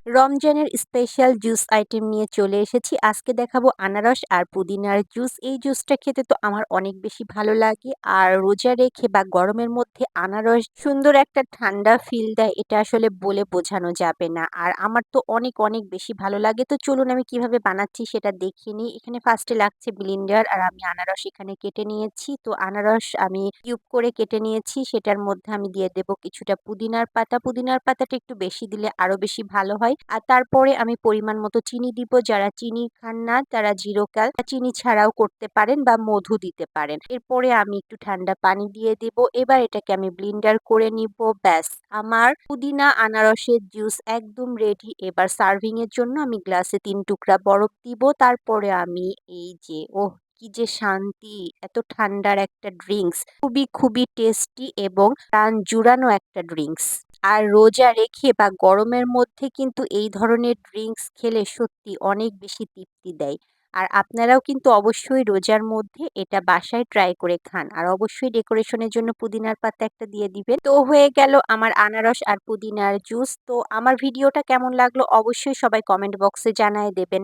রমজানের special juice item নিয়ে চলে এসেছি। আজকে দেখাবো আনারস আর পুদিনার জুস। এই জুসটা খেতে তো আমার অনেক বেশি ভালো লাগে। আর রোজা রেখে বা গরমের মধ্যে আনারস সুন্দর একটা ঠান্ডা ফিল দেয়, এটা আসলে বলে বোঝানো যাবে না। আর আমার তো অনেক, অনেক বেশি ভালো লাগে। তো চলুন আমি কিভাবে বানাচ্ছি সেটা দেখিয়ে নিই। এখানে ফার্স্টে লাগছে ব্লেন্ডার আর আমি আনারস এখানে কেটে নিয়েছি। তো আনারস আমি কিউব করে কেটে নিয়েছি। সেটার মধ্যে আমি দিয়ে দেব কিছুটা পুদিনার পাতা। পুদিনার পাতাটা একটু বেশি দিলে আরো বেশি ভালো হয়। আর তারপরে আমি পরিমাণ মতো চিনি দিব। যারা চিনি খান না তারা জিরো ক্যাল চিনি ছাড়াও করতে পারেন বা মধু দিতে পারেন। এরপরে আমি একটু ঠান্ডা পানি দিয়ে দেব। এবার এটাকে আমি ব্লেন্ডার করে নিব। ব্যাস, আমার পুদিনা আনারসের জুস একদম রেডি। এবার সার্ভিং এর জন্য আমি গ্লাসে ৩ টুকরা বরফ দিব। তারপরে আমি এই যে কি যে শান্তি! এত ঠান্ডার একটা ড্রিংকস। খুবই, খুবই টেস্টি এবং প্রাণ জুড়ানো একটা ড্রিংকস। আর রোজা রেখে বা গরমের মধ্যে কিন্তু এই ধরনের ড্রিংকস খেলে সত্যি অনেক বেশি তৃপ্তি দেয়। আর আপনারাও কিন্তু অবশ্যই রোজার মধ্যে এটা বাসায় ট্রাই করে খান। আর অবশ্যই ডেকোরেশনের জন্য পুদিনার পাতা একটা দিয়ে দিবেন। তো হয়ে গেল আমার আনারস আর পুদিনার জুস। তো আমার ভিডিওটা কেমন লাগলো অবশ্যই সবাই কমেন্ট বক্সে জানায় দেবেন।